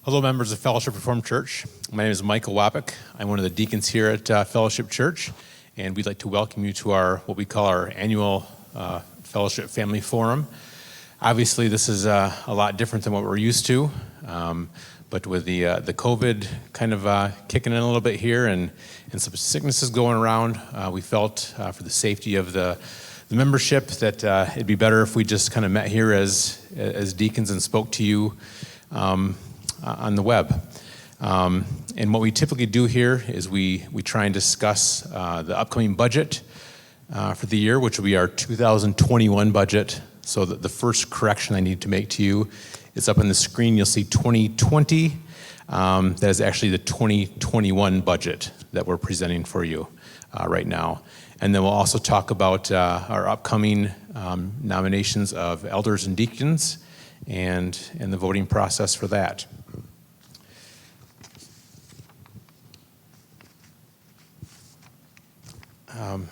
Hello, members of Fellowship Reformed Church. My name is Michael Wappick. I'm one of the deacons here at Fellowship Church, and we'd like to welcome you to what we call our annual Fellowship Family Forum. Obviously, this is a lot different than what we're used to, but with the COVID kind of kicking in a little bit here and some sicknesses going around, we felt for the safety of the membership that it'd be better if we just kind of met here as deacons and spoke to you on the web. And what we typically do here is we try and discuss the upcoming budget for the year, which will be our 2021 budget. So the first correction I need to make to you is up on the screen. You'll see 2020. That is actually the 2021 budget that we're presenting for you right now. And then we'll also talk about our upcoming nominations of elders and deacons and the voting process for that.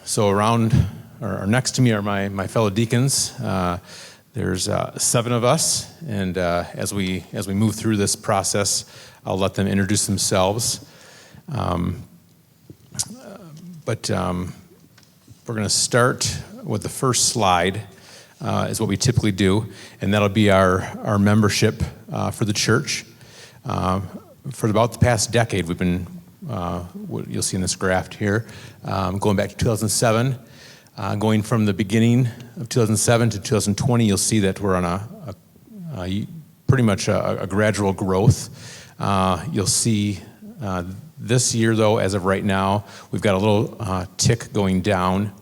So around, or next to me are my fellow deacons. There's 7 of us, and as we move through this process, I'll let them introduce themselves. But we're going to start with the first slide, is what we typically do, and that'll be our membership for the church. For about the past decade, we've been what you'll see in this graph here, going back to 2007, going from the beginning of 2007 to 2020, you'll see that we're on a pretty much a gradual growth. You'll see this year, though, as of right now, we've got a little tick going down.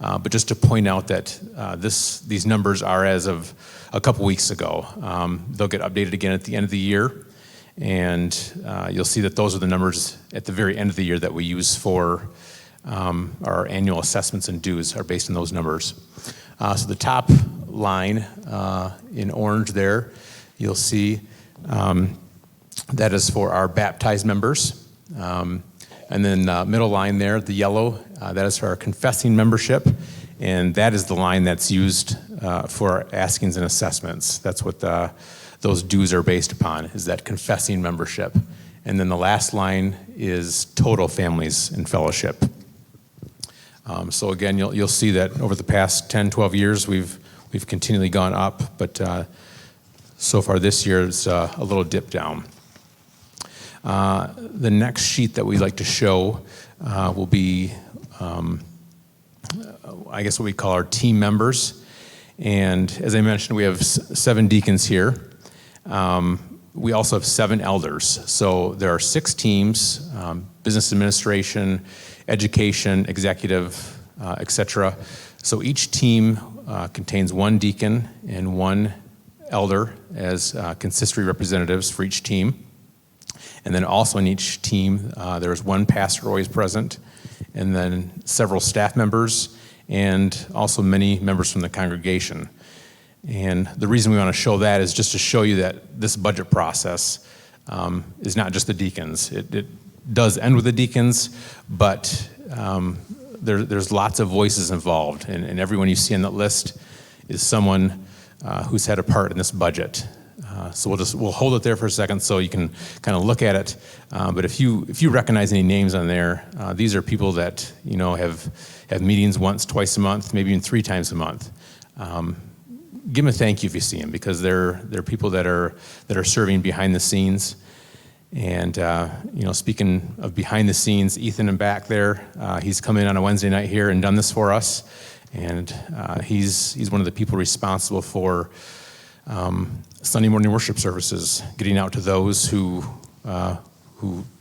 But just to point out that these numbers are as of a couple weeks ago. They'll get updated again at the end of the year. And you'll see that those are the numbers at the very end of the year that we use for our annual assessments and dues are based on those numbers. So the top line in orange there, you'll see that is for our baptized members. And then middle line there, the yellow, that is for our confessing membership. And that is the line that's used for our askings and assessments. That's what those dues are based upon, is that confessing membership. And then the last line is total families in fellowship. So again, you'll see that over the past 10, 12 years, we've continually gone up, but so far this year it's a little dip down. The next sheet that we'd like to show will be, I guess what we call our team members. And as I mentioned, we have 7 deacons here. We also have 7 elders. So there are 6 teams, business administration, education, executive, etc. So each team contains 1 deacon and 1 elder as consistory representatives for each team. And then also in each team, there's 1 pastor always present, and then several staff members, and also many members from the congregation. And the reason we want to show that is just to show you that this budget process is not just the deacons. It does end with the deacons, but there's lots of voices involved, and everyone you see on that list is someone who's had a part in this budget. So we'll hold it there for a second so you can kind of look at it. But if you recognize any names on there, these are people that have meetings once, twice a month, maybe even 3 times a month. Give them a thank you if you see them, because they're people that are serving behind the scenes. And speaking of behind the scenes, Ethan in back there, he's come in on a Wednesday night here and done this for us. And he's one of the people responsible for Sunday morning worship services, getting out to those who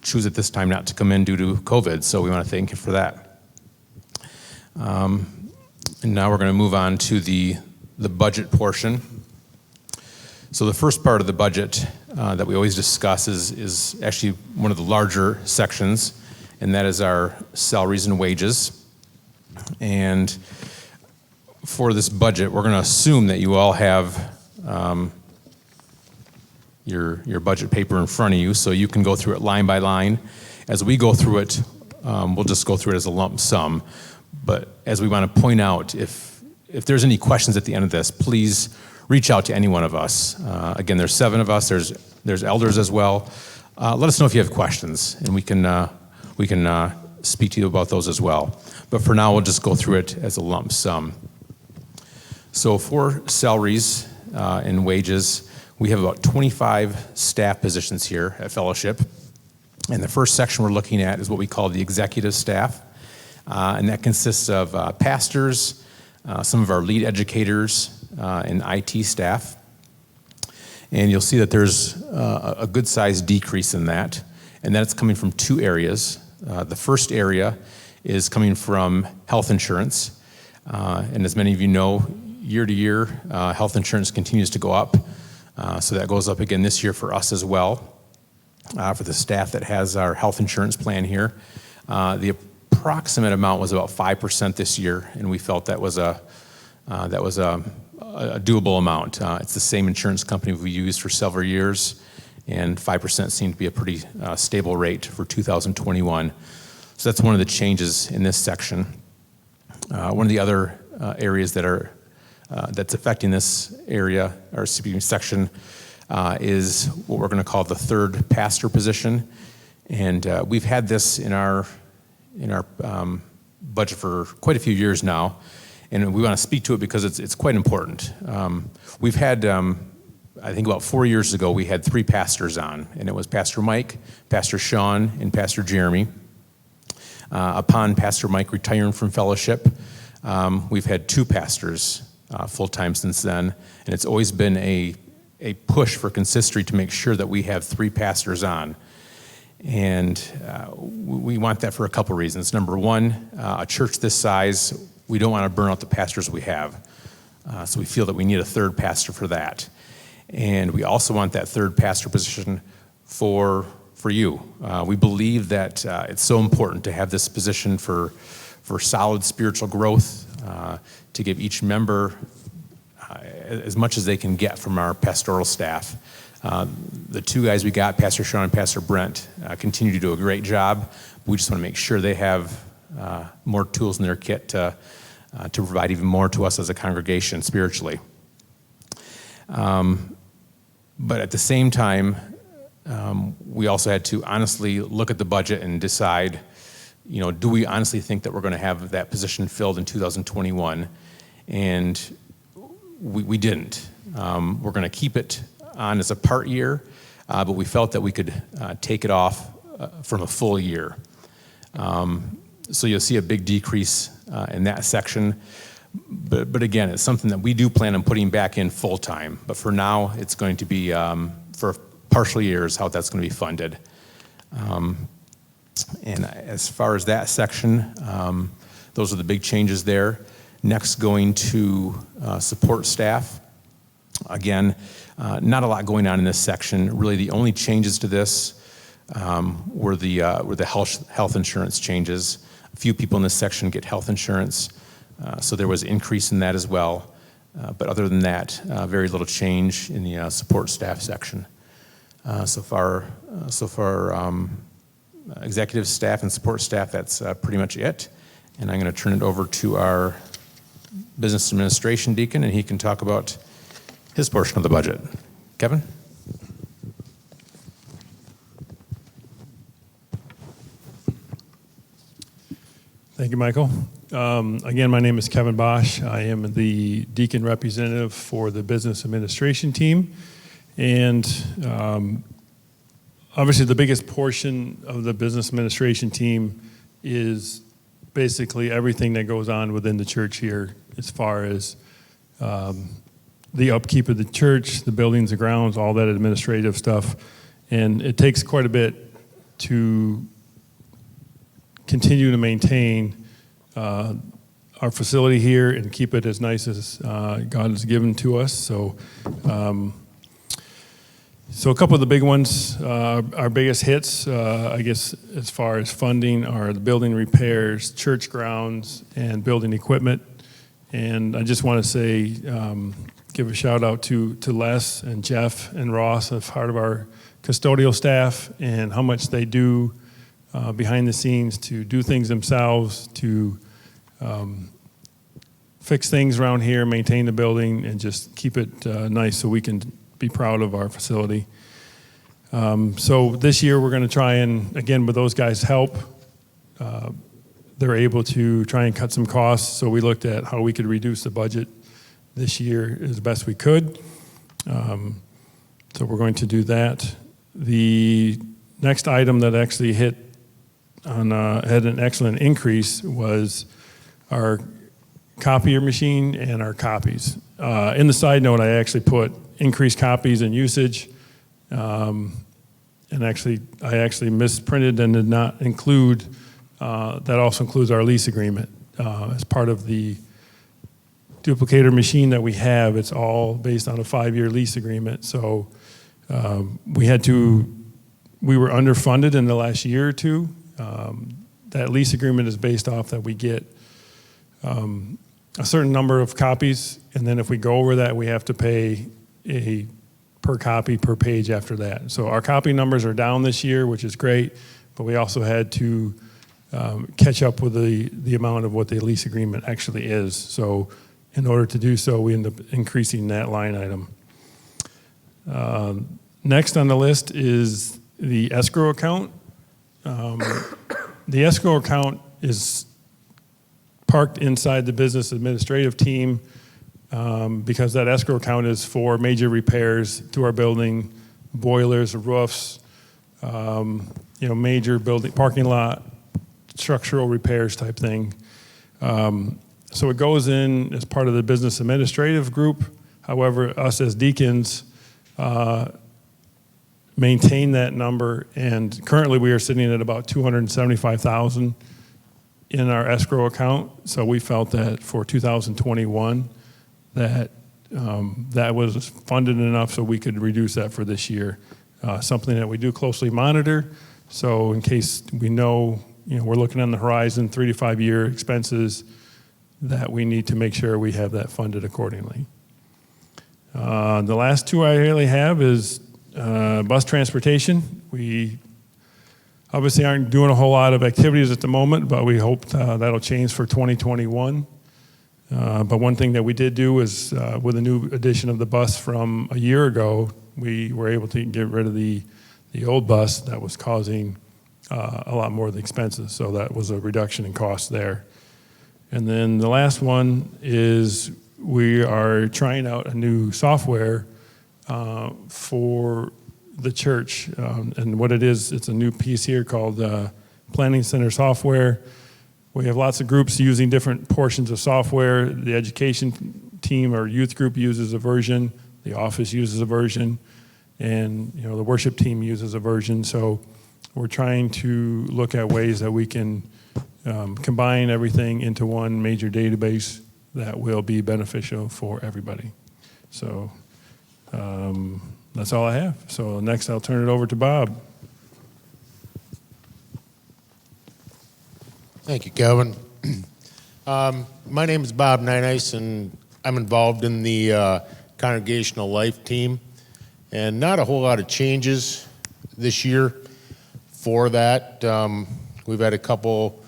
choose at this time not to come in due to COVID. So we want to thank you for that. And now we're going to move on to the budget portion. So the first part of the budget that we always discuss is actually one of the larger sections, and that is our salaries and wages. And for this budget, we're going to assume that you all have your budget paper in front of you, so you can go through it line by line. As we go through it, we'll just go through it as a lump sum. But as we want to point out, if there's any questions at the end of this, please reach out to any one of us. Again, there's 7 of us. There's elders as well. Let us know if you have questions, and we can speak to you about those as well. But for now, we'll just go through it as a lump sum. So for salaries and wages, we have about 25 staff positions here at Fellowship. And the first section we're looking at is what we call the executive staff. And that consists of pastors, some of our lead educators, and IT staff. And you'll see that there's a good-sized decrease in that. And that's coming from 2 areas. The first area is coming from health insurance. And as many of you know, year to year, health insurance continues to go up. So that goes up again this year for us as well, for the staff that has our health insurance plan here. The approximate amount was about 5% this year, and we felt that was a doable amount. It's the same insurance company we used for several years, and 5% seemed to be a pretty stable rate for 2021. So that's one of the changes in this section. One of the other areas that's affecting this area, or section, is what we're going to call the third pastor position. And we've had this in our budget for quite a few years now, and we want to speak to it because it's quite important. We've had, I think about 4 years ago, we had 3 pastors on, and it was Pastor Mike, Pastor Sean, and Pastor Jeremy. Upon Pastor Mike retiring from Fellowship, we've had 2 pastors full-time since then, and it's always been a push for consistory to make sure that we have 3 pastors on. And we want that for a couple reasons. Number one, a church this size, we don't want to burn out the pastors we have. So we feel that we need a third pastor for that. And we also want that third pastor position for you. We believe that it's so important to have this position for solid spiritual growth, to give each member as much as they can get from our pastoral staff. The 2 guys we got, Pastor Sean and Pastor Brent, continue to do a great job. We just want to make sure they have more tools in their kit to provide even more to us as a congregation spiritually. But at the same time, we also had to honestly look at the budget and decide, do we honestly think that we're going to have that position filled in 2021? And we didn't. We're going to keep it on as a part year, but we felt that we could take it off from a full year. So you'll see a big decrease in that section. But again, it's something that we do plan on putting back in full time. But for now, it's going to be for partial years how that's going to be funded. And as far as that section, those are the big changes there. Next, going to support staff. Again, not a lot going on in this section. Really, the only changes to this were the health insurance changes. A few people in this section get health insurance, so there was increase in that as well. But other than that, very little change in the support staff section. So far, executive staff and support staff, that's pretty much it. And I'm going to turn it over to our business administration deacon, and he can talk about his portion of the budget. Kevin? Thank you, Michael. Again, my name is Kevin Bosch. I am the deacon representative for the business administration team. And obviously the biggest portion of the business administration team is basically everything that goes on within the church here as far as the upkeep of the church, the buildings, the grounds, all that administrative stuff. And it takes quite a bit to continue to maintain our facility here and keep it as nice as God has given to us. So a couple of the big ones, our biggest hits, I guess, as far as funding are the building repairs, church grounds, and building equipment. And I just want to say, give a shout out to Les and Jeff and Ross as part of our custodial staff and how much they do behind the scenes to do things themselves, to fix things around here, maintain the building, and just keep it nice so we can be proud of our facility. So this year we're going to try and, again, with those guys' help, they're able to try and cut some costs. So we looked at how we could reduce the budget this year as best we could. So we're going to do that. The next item that actually had an excellent increase was our copier machine and our copies. In the side note, I actually put increased copies and usage, and I actually misprinted and did not include, that also includes our lease agreement. As part of the duplicator machine that we have, it's all based on a 5-year lease agreement. So we were underfunded in the last year or two. That lease agreement is based off that we get a certain number of copies, and then if we go over that, we have to pay a per copy per page after that. So our copy numbers are down this year, which is great, but we also had to catch up with the amount of what the lease agreement actually is. So in order to do so, we end up increasing that line item. Next on the list is the escrow account. The escrow account is parked inside the business administrative team because that escrow account is for major repairs to our building, boilers, roofs, major building, parking lot, structural repairs type thing. So it goes in as part of the business administrative group. However, us as deacons maintain that number, and currently we are sitting at about $275,000 in our escrow account. So we felt that for 2021 that that was funded enough so we could reduce that for this year. Something that we do closely monitor. So in case we know, we're looking on the horizon, 3 to 5 year expenses, that we need to make sure we have that funded accordingly. The last two I really have is bus transportation. We obviously aren't doing a whole lot of activities at the moment, but we hope that'll change for 2021. But one thing that we did do is with a new edition of the bus from a year ago, we were able to get rid of the old bus that was causing a lot more of the expenses. So that was a reduction in cost there. And then the last one is we are trying out a new software for the church. And what it is, it's a new piece here called Planning Center Software. We have lots of groups using different portions of software. The education team or youth group uses a version. The office uses a version. And the worship team uses a version. So we're trying to look at ways that we can combine everything into one major database that will be beneficial for everybody. So that's all I have. So next I'll turn it over to Bob. Thank you, Kevin. My name is Bob Ninice, and I'm involved in the congregational life team. And not a whole lot of changes this year for that. We've had a couple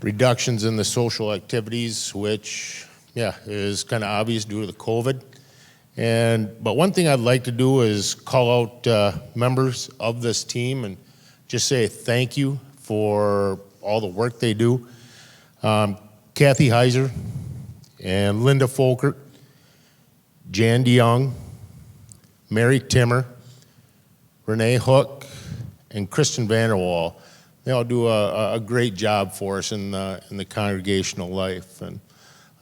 reductions in the social activities, which, is kind of obvious due to the COVID. But one thing I'd like to do is call out members of this team and just say thank you for all the work they do. Kathy Heiser and Linda Folkert, Jan DeYoung, Mary Timmer, Renee Hook, and Kristen Vanderwall. They all do a great job for us in the congregational life. And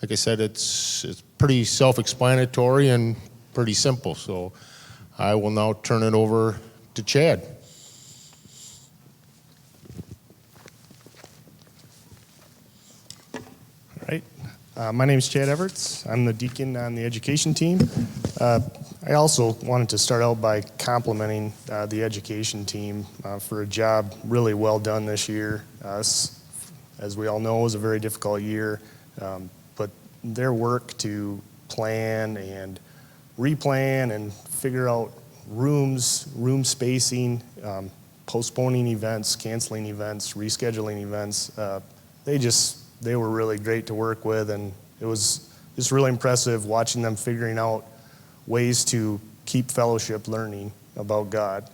like I said, it's pretty self-explanatory and pretty simple. So I will now turn it over to Chad. All right. My name is Chad Everts. I'm the deacon on the education team. I also wanted to start out by complimenting the education team for a job really well done this year. As we all know, it was a very difficult year, but their work to plan and replan and figure out room spacing, postponing events, canceling events, rescheduling events, they were really great to work with, and It was just really impressive watching them figuring out ways to keep fellowship learning about God.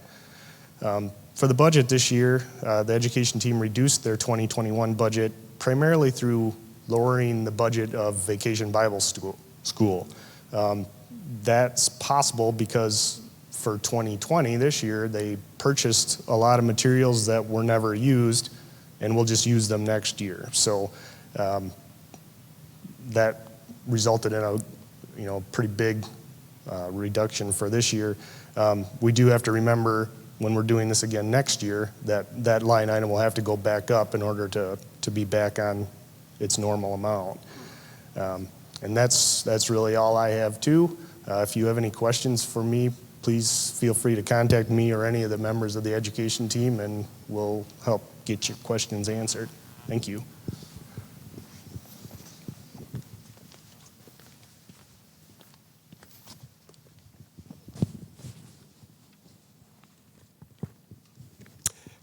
For the budget this year, the education team reduced their 2021 budget primarily through lowering the budget of Vacation Bible School. That's possible because for 2020 this year, they purchased a lot of materials that were never used, and we'll just use them next year. So that resulted in a pretty big reduction for this year. We do have to remember when we're doing this again next year that line item will have to go back up in order to be back on its normal amount. And that's really all I have too. If you have any questions for me, please feel free to contact me or any of the members of the education team, and we'll help get your questions answered. Thank you.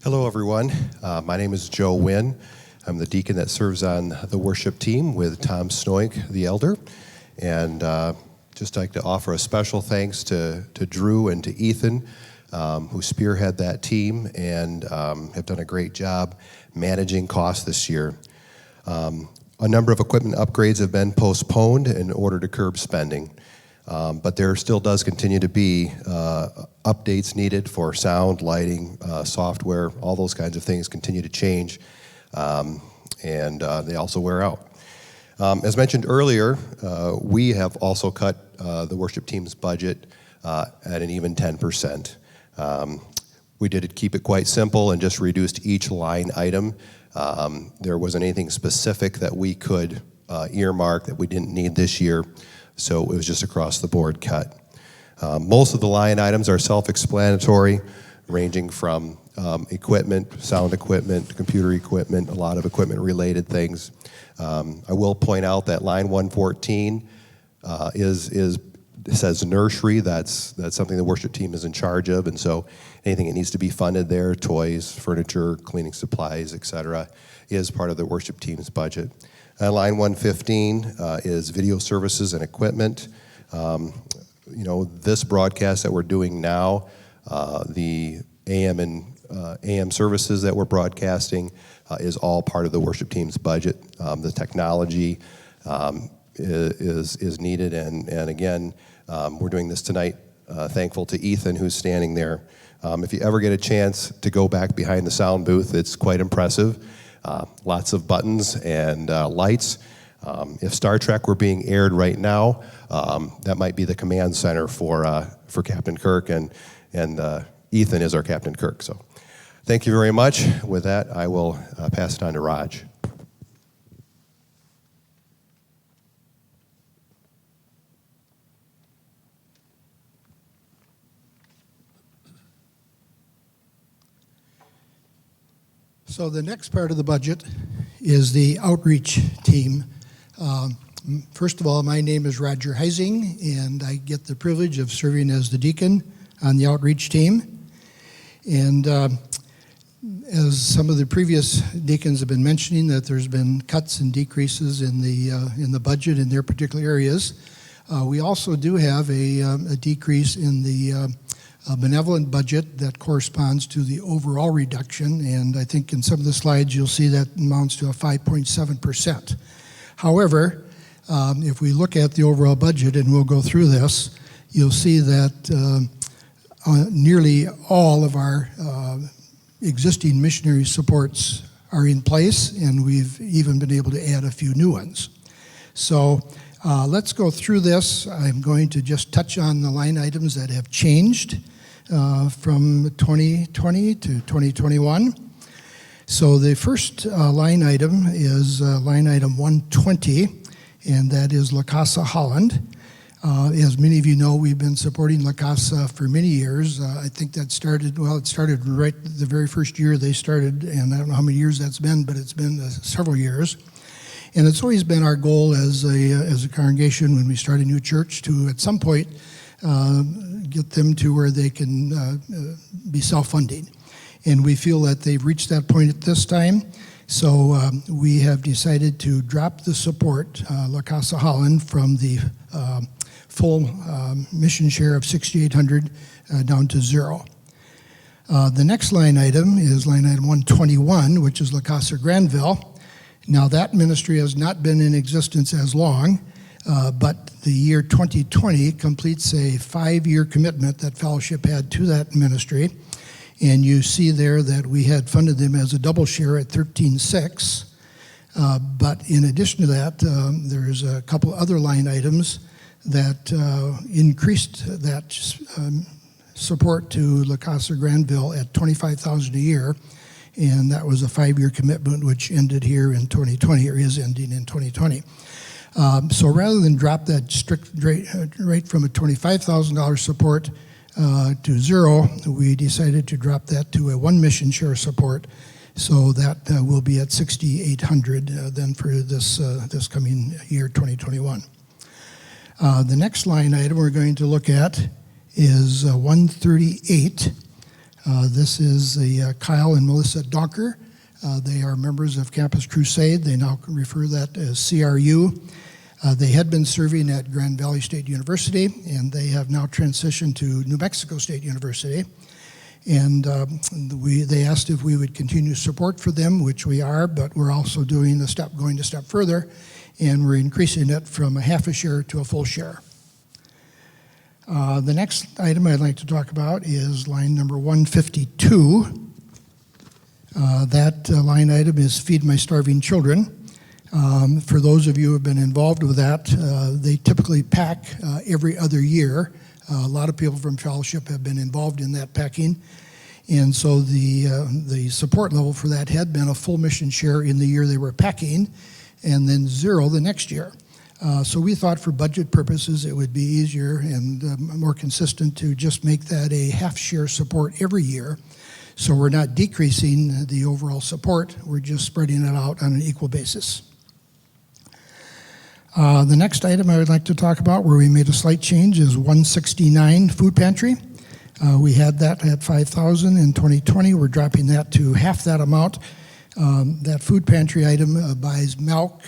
Hello, everyone. My name is Joe Wynn. I'm the deacon that serves on the worship team with Tom Snoink, the elder. And just like to offer a special thanks to Drew and to Ethan, who spearhead that team and have done a great job managing costs this year. A number of equipment upgrades have been postponed in order to curb spending. But there still does continue to be updates needed for sound, lighting, software, all those kinds of things continue to change, and they also wear out. As mentioned earlier, we have also cut the worship team's budget at an even 10%. We did keep it quite simple and just reduced each line item. There wasn't anything specific that we could earmark that we didn't need this year. So it was just across the board cut. Most of the line items are self-explanatory, ranging from equipment, sound equipment, computer equipment, a lot of equipment-related things. I will point out that line 114 says nursery. That's something the worship team is in charge of, and so anything that needs to be funded there, toys, furniture, cleaning supplies, etc., is part of the worship team's budget. Line 115 is video services and equipment. This broadcast that we're doing now, the AM and AM services that we're broadcasting is all part of the worship team's budget. The technology is needed, and again, we're doing this tonight thankful to Ethan, who's standing there. If you ever get a chance to go back behind the sound booth, it's quite impressive. Lots of buttons and lights. If Star Trek were being aired right now, that might be the command center for Captain Kirk, and Ethan is our Captain Kirk. So thank you very much. With that, I will pass it on to Raj. So the next part of the budget is the outreach team. First of all, my name is Roger Heising, and I get the privilege of serving as the deacon on the outreach team. And as some of the previous deacons have been mentioning, that there's been cuts and decreases in the budget in their particular areas. We also do have a decrease in the benevolent budget that corresponds to the overall reduction, and I think in some of the slides you'll see that amounts to a 5.7%. However, if we look at the overall budget, and we'll go through this, you'll see that nearly all of our existing missionary supports are in place, and we've even been able to add a few new ones. So let's go through this. I'm going to just touch on the line items that have changed from 2020 to 2021. So the first line item is line item 120, and that is La Casa Holland. As many of you know, we've been supporting La Casa for many years. I think that started right the very first year they started, and I don't know how many years that's been, but it's been several years. And it's always been our goal as a congregation when we start a new church to, at some point, get them to where they can be self-funding. And we feel that they've reached that point at this time. So we have decided to drop the support, La Casa Holland, from the full mission share of $6,800 down to zero. The next line item is line item 121, which is La Casa Granville. Now that ministry has not been in existence as long, but the year 2020 completes a 5-year commitment that Fellowship had to that ministry. And you see there that we had funded them as a double share at $13,600. But in addition to that, there's a couple other line items that increased that support to La Casa Granville at $25,000 a year. And that was a 5-year commitment which ended here in 2020, or is ending in 2020. So rather than drop that strict rate from a $25,000 support to zero, we decided to drop that to a 1 mission share support. So that will be at $6,800 then for this coming year, 2021. The next line item we're going to look at is 138. This is the Kyle and Melissa Donker. They are members of Campus Crusade. They now refer that as CRU. They had been serving at Grand Valley State University, and they have now transitioned to New Mexico State University. And they asked if we would continue support for them, which we are, but we're also going a step further, and we're increasing it from a half a share to a full share. The next item I'd like to talk about is line number 152. That line item is Feed My Starving Children. For those of you who have been involved with that, they typically pack every other year. A lot of people from Fellowship have been involved in that packing. And so the support level for that had been a full mission share in the year they were packing, and then zero the next year. So we thought for budget purposes it would be easier and more consistent to just make that a half share support every year. So we're not decreasing the overall support, we're just spreading it out on an equal basis. The next item I would like to talk about where we made a slight change is 169 Food Pantry. We had that at $5,000 in 2020. We're dropping that to half that amount. That Food Pantry item buys milk,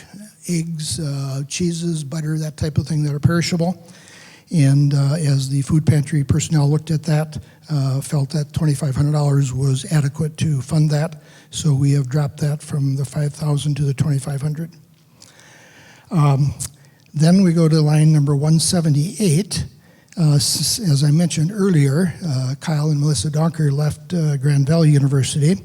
eggs, cheeses, butter, that type of thing that are perishable. And as the Food Pantry personnel looked at that, felt that $2,500 was adequate to fund that. So we have dropped that from the $5,000 to the $2,500. Then we go to line number 178. As I mentioned earlier, Kyle and Melissa Donker left Grand Valley University,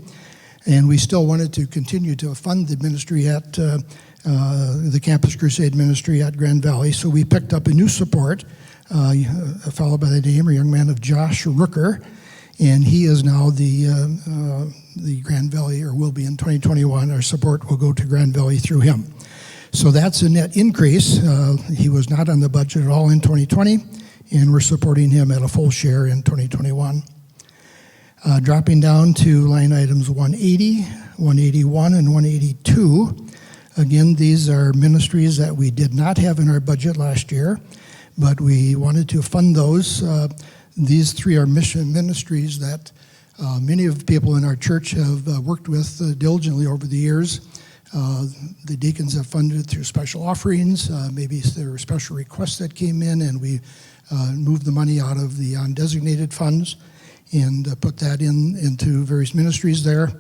and we still wanted to continue to fund the ministry at the Campus Crusade ministry at Grand Valley. So we picked up a new support, a fellow by the name, or young man of Josh Rooker, and he is now the Grand Valley, or will be in 2021. Our support will go to Grand Valley through him. So that's a net increase. He was not on the budget at all in 2020, and we're supporting him at a full share in 2021. Dropping down to line items 180, 181, and 182. Again, these are ministries that we did not have in our budget last year, but we wanted to fund those. These three are mission ministries that many of the people in our church have worked with diligently over the years. The deacons have funded it through special offerings. Maybe there were special requests that came in, and we moved the money out of the undesignated funds and put that into various ministries there.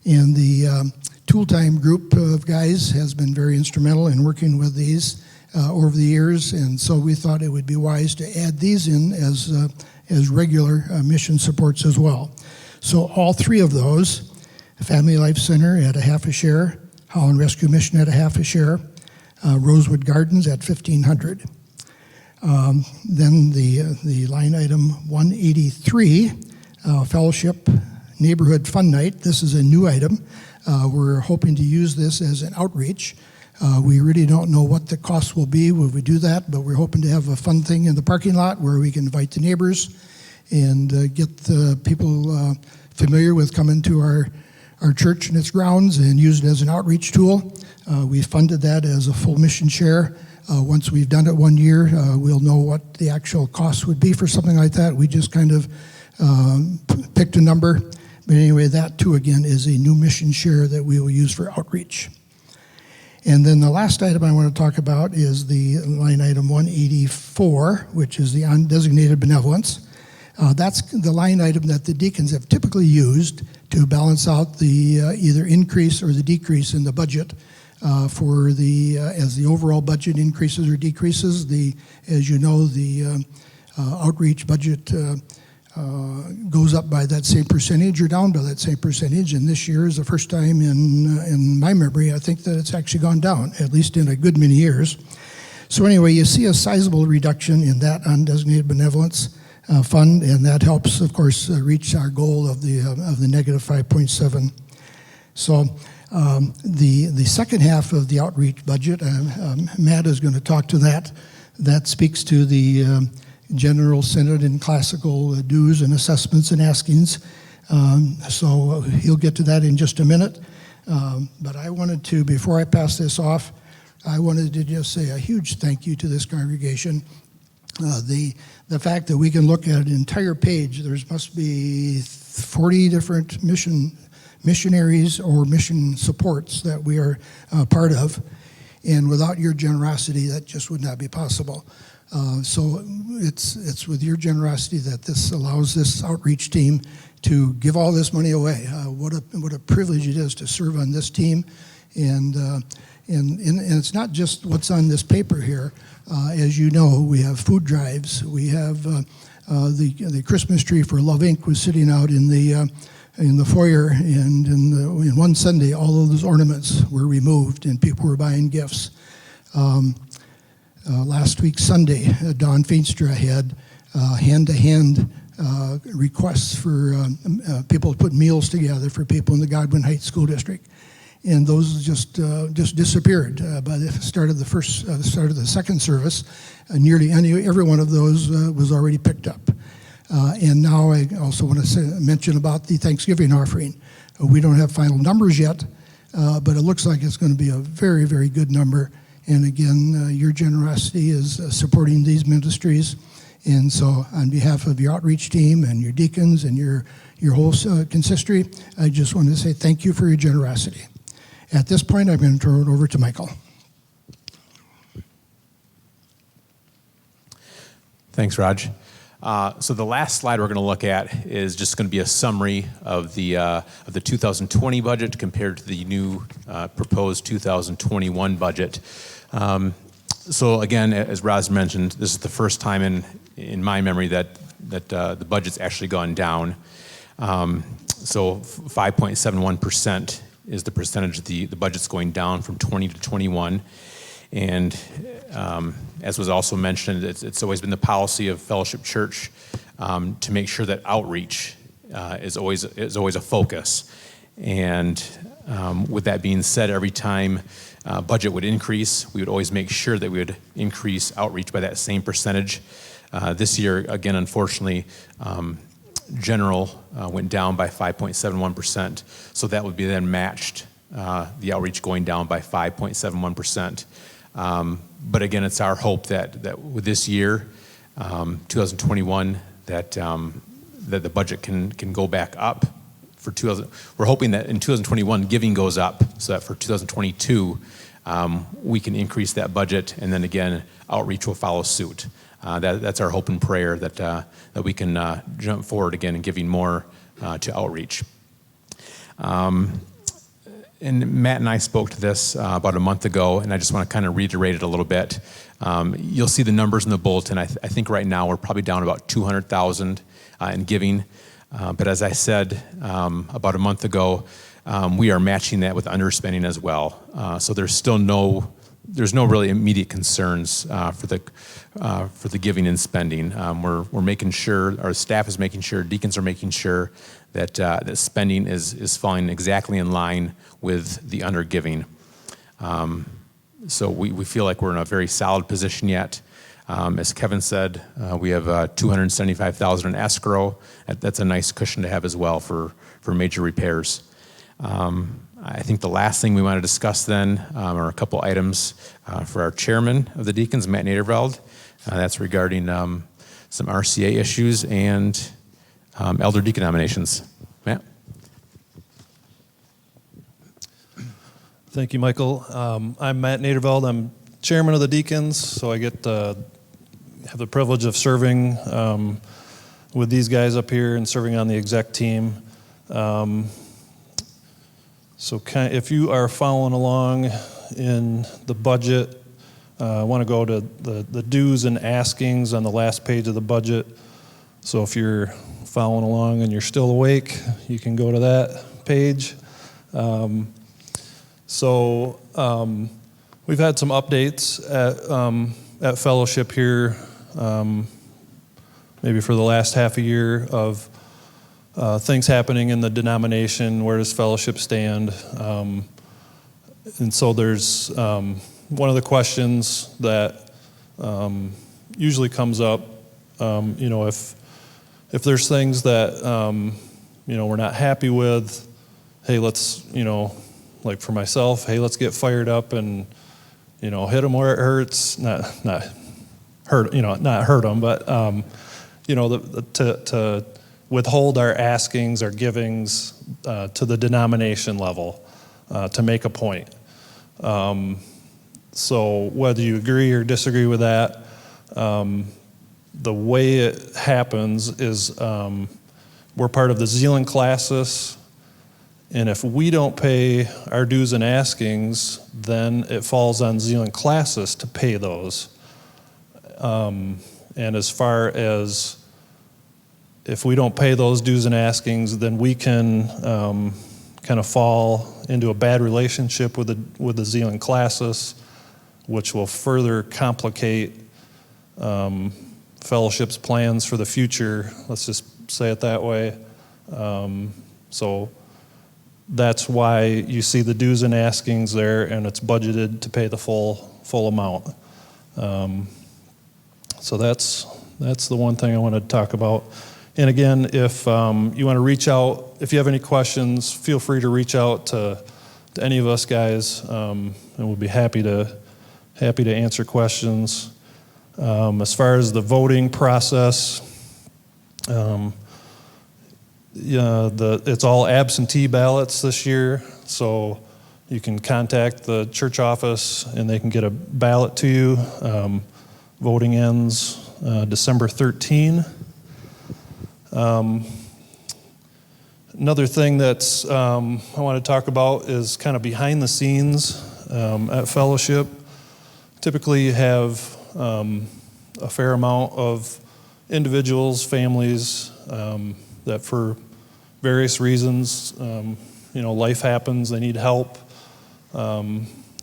And the Tool Time group of guys has been very instrumental in working with these over the years, and so we thought it would be wise to add these in as regular mission supports as well. So all three of those, Family Life Center at a half a share, Holland Rescue Mission at a half a share, Rosewood Gardens at $1,500. Then the line item 183, Fellowship Neighborhood Fun Night. This is a new item. We're hoping to use this as an outreach. We really don't know what the cost will be when we do that, but we're hoping to have a fun thing in the parking lot where we can invite the neighbors and get the people familiar with coming to our church and its grounds and use it as an outreach tool. We funded that as a full mission share. Once we've done it 1 year, we'll know what the actual cost would be for something like that. We just kind of picked a number, But anyway, that too, again, is a new mission share that we will use for outreach. And then the last item I want to talk about is the line item 184, which is the undesignated benevolence. That's the line item that the deacons have typically used to balance out the either increase or the decrease in the budget for the as the overall budget increases or decreases. As you know, the outreach budget goes up by that same percentage or down by that same percentage. And this year is the first time in my memory, I think, that it's actually gone down, at least in a good many years. So anyway, you see a sizable reduction in that undesignated benevolence fund, and that helps, of course, reach our goal of the negative 5.7. So the second half of the outreach budget, Matt is going to talk to that. That speaks to the General Synod and classical dues and assessments and askings. So he'll get to that in just a minute. But I wanted to, before I pass this off, I wanted to just say a huge thank you to this congregation. The fact that we can look at an entire page, there must be 40 different missionaries or mission supports that we are part of. And without your generosity, that just would not be possible. So it's with your generosity that this allows this outreach team to give all this money away. What a privilege it is to serve on this team, and it's not just what's on this paper here. As you know, we have food drives. We have the Christmas tree for Love Inc. was sitting out in the foyer, and in one Sunday, all of those ornaments were removed, and people were buying gifts. Last week, Sunday, Don Feenstra had hand-to-hand requests for people to put meals together for people in the Godwin Heights School District, and those just disappeared by the start of the second service. Nearly every one of those was already picked up. And now I also want to mention about the Thanksgiving offering. We don't have final numbers yet, but it looks like it's going to be a very, very good number. And again, your generosity is supporting these ministries. And so on behalf of your outreach team and your deacons and your whole consistory, I just want to say thank you for your generosity. At this point, I'm going to turn it over to Michael. Thanks, Raj. So the last slide we're going to look at is just going to be a summary of the 2020 budget compared to the new proposed 2021 budget. So again, as Raj mentioned, this is the first time in my memory that the budget's actually gone down. So 5.71% is the percentage the budget's going down from 20 to 21. And as was also mentioned, it's always been the policy of Fellowship Church to make sure that outreach is always a focus. And with that being said, every time budget would increase, we would always make sure that we would increase outreach by that same percentage. This year, again, unfortunately, general went down by 5.71%, so that would be then matched, the outreach going down by 5.71%. But again, it's our hope that with this year, 2021, that the budget can go back up. We're hoping that in 2021, giving goes up, so that for 2022, we can increase that budget, and then again, outreach will follow suit. That's our hope and prayer, that we can jump forward again in giving more to outreach. And Matt and I spoke to this about a month ago, and I just want to kind of reiterate it a little bit. You'll see the numbers in the bulletin. I think right now we're probably down about $200,000 in giving. But as I said about a month ago, we are matching that with underspending as well. So there's no really immediate concerns for the giving and spending. We're making sure, our staff is making sure, deacons are making sure that spending is falling exactly in line with the undergiving. So we feel like we're in a very solid position yet. As Kevin said, we have $275,000 in escrow. That's a nice cushion to have as well for major repairs. I think the last thing we want to discuss then are a couple items for our chairman of the deacons, Matt Naderveld. That's regarding some RCA issues and elder deacon nominations. Matt? Thank you, Michael. I'm Matt Naderveld. I'm chairman of the deacons, so I get have the privilege of serving with these guys up here and serving on the exec team. If you are following along in the budget, I want to go to the dues and askings on the last page of the budget. So if you're following along and you're still awake, you can go to that page. We've had some updates at Fellowship here, maybe for the last half a year of things happening in the denomination. Where does Fellowship stand? And so there's one of the questions that usually comes up, if there's things that we're not happy with, hey, let's, like for myself, hey, let's get fired up and, hit them where it hurts, not hurt them, but, to withhold our askings, our givings to the denomination level to make a point. So whether you agree or disagree with that, the way it happens is we're part of the Zealand classes, and if we don't pay our dues and askings, then it falls on Zealand classes to pay those. And as far as if we don't pay those dues and askings, then we can kind of fall into a bad relationship with the Zealand classes, which will further complicate Fellowship's plans for the future. Let's just say it that way. So that's why you see the dues and askings there, and it's budgeted to pay the full amount. So that's the one thing I want to talk about. And again, if you want to reach out, if you have any questions, feel free to reach out to any of us guys, and we'll be happy to answer questions. As far as the voting process, it's all absentee ballots this year, so you can contact the church office and they can get a ballot to you. Voting ends December 13. Another thing that's I want to talk about is kind of behind the scenes at Fellowship. Typically you have a fair amount of individuals, families that for various reasons, life happens, they need help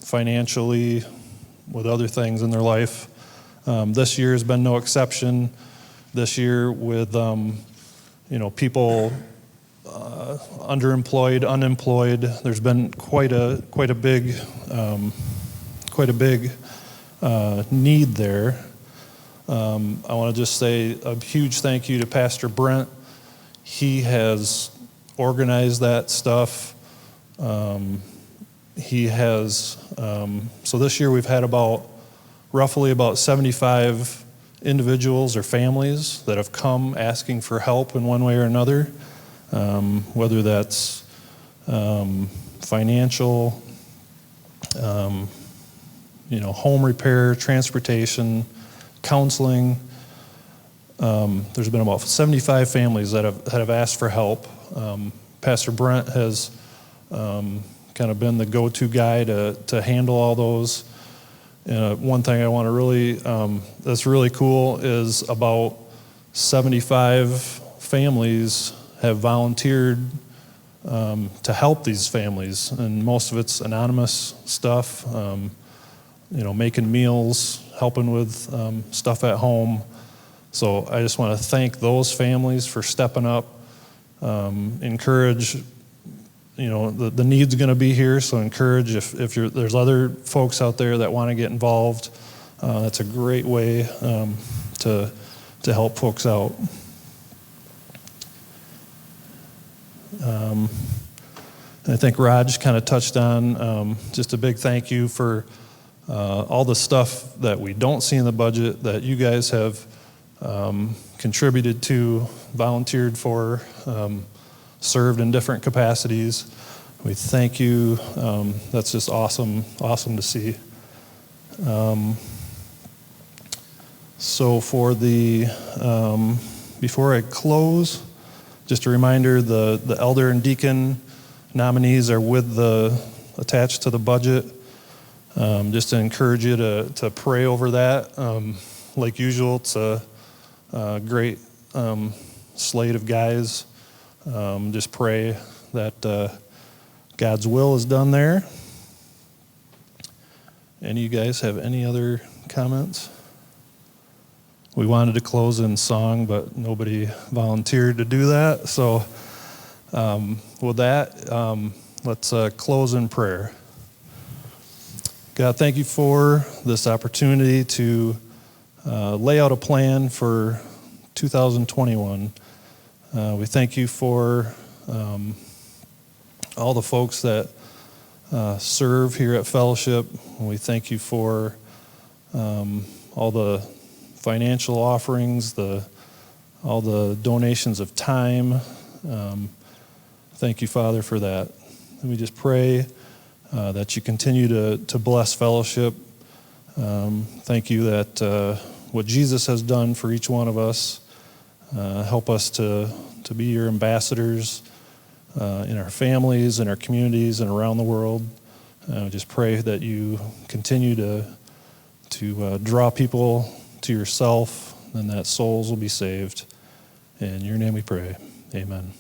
financially with other things in their life. This year has been no exception. This year with people underemployed, unemployed, there's been quite a big need there. I want to just say a huge thank you to Pastor Brent. He has organized that stuff. He has, so this year we've had roughly about 75 individuals or families that have come asking for help in one way or another, whether that's financial, home repair, transportation, counseling. There's been about 75 families that have asked for help. Pastor Brent has kind of been the go-to guy to handle all those. And one thing I want to really, that's really cool is about 75 families have volunteered to help these families, and most of it's anonymous stuff, making meals, helping with stuff at home. So I just want to thank those families for stepping up, encourage, the need's going to be here, so encourage if there's other folks out there that want to get involved. That's a great way to help folks out. I think Raj kind of touched on just a big thank you for all the stuff that we don't see in the budget that you guys have contributed to, volunteered for, served in different capacities. We thank you. That's just awesome to see. So for the, before I close, just a reminder, the elder and deacon nominees are attached to the budget. Just to encourage you to pray over that. Like usual, it's a great slate of guys. Just pray that God's will is done there. Any of you guys have any other comments? We wanted to close in song, but nobody volunteered to do that. So with that, let's close in prayer. God, thank you for this opportunity to lay out a plan for 2021. We thank you for all the folks that serve here at Fellowship. We thank you for all the financial offerings, all the donations of time. Thank you, Father, for that. And we just pray that you continue to bless Fellowship. Thank you that what Jesus has done for each one of us, help us to be your ambassadors in our families, in our communities, and around the world. Just pray that you continue to draw people to yourself and that souls will be saved. In your name we pray. Amen.